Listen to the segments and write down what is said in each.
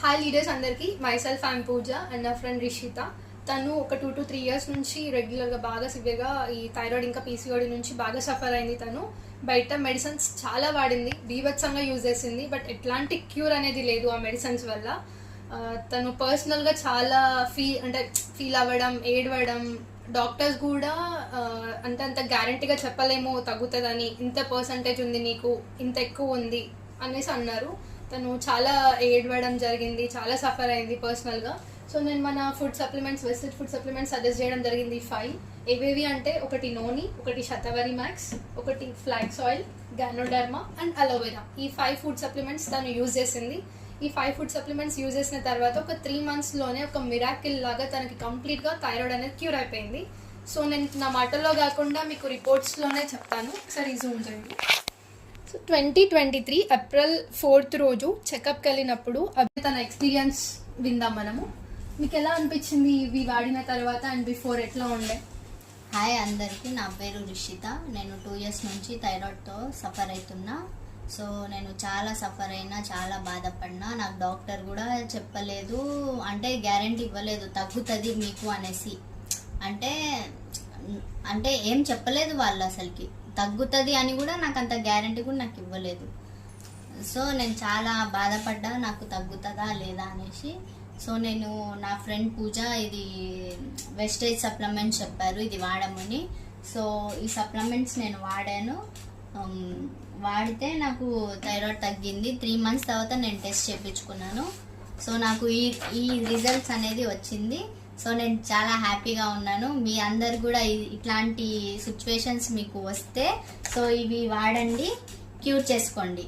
Hi leaders అందరికీ, myself I'm puja and నా friend Rishitha. తను ఒక 2 to 3 years నుంచి రెగ్యులర్గా బాగా సివియర్గా ఈ థైరాయిడ్ ఇంకా పీసీఓడి నుంచి బాగా సఫర్ అయింది. తను బయట మెడిసిన్స్ చాలా వాడింది, బీభత్సంగా యూజ్ చేసింది, బట్ ఎట్లాంటి క్యూర్ అనేది లేదు ఆ మెడిసిన్స్ వల్ల. తను పర్సనల్గా చాలా ఫీల్ అవ్వడం, ఏడవడం, డాక్టర్స్ కూడా అంత గ్యారంటీగా చెప్పలేము తగ్గుతుందని, ఇంత పర్సంటేజ్ ఉంది నీకు, ఇంత ఎక్కువ ఉంది అనేసి అన్నారు. తను చాలా ఏడవడం జరిగింది, చాలా సఫర్ అయింది పర్సనల్గా. సో నేను మన food supplements, Vestige food supplements suggest చేయడం జరిగింది. 5 ఏవేవి అంటే, ఒకటి నోని, ఒకటి శతవరి మ్యాక్స్, ఒకటి flax oil, ganoderma and aloe vera. ఈ 5 ఫుడ్ సప్లిమెంట్స్ తను యూజ్ చేసింది. ఈ 5 ఫుడ్ సప్లిమెంట్స్ యూజ్ చేసిన తర్వాత ఒక 3 monthsలోనే ఒక మిరాకిల్ లాగా తనకి కంప్లీట్గా థైరాయిడ్ అనేది క్యూర్ అయిపోయింది. సో నేను నా మాటల్లో కాకుండా మీకు రిపోర్ట్స్లోనే చెప్తాను, ఒకసారి జూమ్ చేయండి. సో 2023 April 4th రోజు చెకప్కి వెళ్ళినప్పుడు అవి తన ఎక్స్పీరియన్స్ విందాం మనము. మీకు ఎలా అనిపించింది ఇవి వాడిన తర్వాత అండ్ బిఫోర్ ఎట్లా ఉండే? హాయ్ అందరికీ, నా పేరు రిషిత. నేను 2 years నుంచి థైరాయిడ్తో సఫర్ అవుతున్నా. సో నేను చాలా సఫర్ అయినా, చాలా బాధపడినా. నాకు డాక్టర్ కూడా చెప్పలేదు, అంటే గ్యారంటీ ఇవ్వలేదు తగ్గుతుంది మీకు అనేసి. అంటే ఏం చెప్పలేదు వాళ్ళు, అసలుకి తగ్గుతుంది అని కూడా నాకు అంత గ్యారంటీ కూడా నాకు ఇవ్వలేదు. సో నేను చాలా బాధపడ్డా, నాకు తగ్గుతుందా లేదా అనేసి. సో నేను నా ఫ్రెండ్ పూజ ఇది వెస్టేజ్ సప్లిమెంట్స్ చెప్పారు, ఇది వాడమని. సో ఈ సప్లిమెంట్స్ నేను వాడాను. వాడితే నాకు థైరాయిడ్ తగ్గింది. 3 months తర్వాత నేను టెస్ట్ చేయించుకున్నాను. సో నాకు ఈ రిజల్ట్స్ అనేది వచ్చింది. సో నేను చాలా హ్యాపీగా ఉన్నాను. మీ అందరు కూడా ఇట్లాంటి సిచ్యువేషన్స్ మీకు వస్తే సో ఇవి వాడండి, క్యూర్ చేసుకోండి.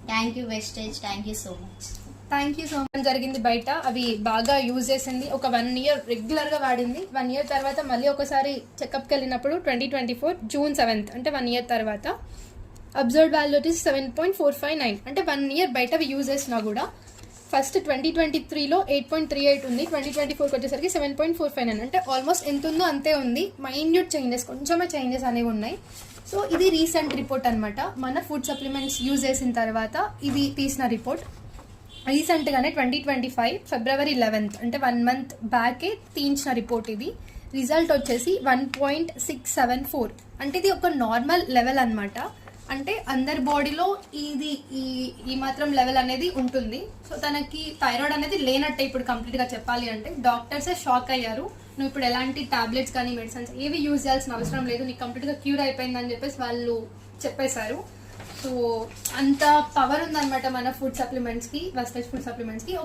Thank you Vestige, thank you so much. Thank you so much. జరిగింది బయట, అవి బాగా యూజ్ చేసింది. ఒక 1 year రెగ్యులర్గా వాడింది. 1 year తర్వాత మళ్ళీ ఒకసారి చెకప్కి వెళ్ళినప్పుడు 2024 June 7th, అంటే 1 year తర్వాత అబ్జర్వ్డ్ వాల్యూ వచ్చేసి 7.459. అంటే 1 year బయట అవి యూజ్ చేసినా కూడా ఫస్ట్ 2023లో 8.38 ఉంది, 2024కి వచ్చేసరికి 7.459. అంటే ఆల్మోస్ట్ ఎంత ఉందో అంతే ఉంది. మైన్యూట్ చేంజెస్, కొంచెమే చేంజెస్ అనేవి ఉన్నాయి. సో ఇది రీసెంట్ రిపోర్ట్ అనమాట. మన ఫుడ్ సప్లిమెంట్స్ యూజ్ చేసిన తర్వాత ఇది తీసిన రిపోర్ట్. రీసెంట్గానే 2025 February 11th, అంటే 1 month బ్యాకే తీయించిన రిపోర్ట్ ఇది. రిజల్ట్ వచ్చేసి 1.674. అంటే ఇది ఒక నార్మల్ లెవెల్ అనమాట. అంటే అందరి బాడీలో ఇది ఈ మాత్రం లెవెల్ అనేది ఉంటుంది. సో తనకి థైరాయిడ్ అనేది లేనట్టే ఇప్పుడు కంప్లీట్గా చెప్పాలి అంటే. డాక్టర్సే షాక్ అయ్యారు, నువ్వు ఇప్పుడు ఎలాంటి టాబ్లెట్స్ కానీ మెడిసిన్స్ ఏవి యూజ్ చేయాల్సిన అవసరం లేదు, నీకు కంప్లీట్గా క్యూర్ అయిపోయిందని చెప్పేసి వాళ్ళు చెప్పేశారు. సో అంత పవర్ ఉందన్నమాట మన ఫుడ్ సప్లిమెంట్స్కి, వెస్టేజ్ ఫుడ్ సప్లిమెంట్స్కి.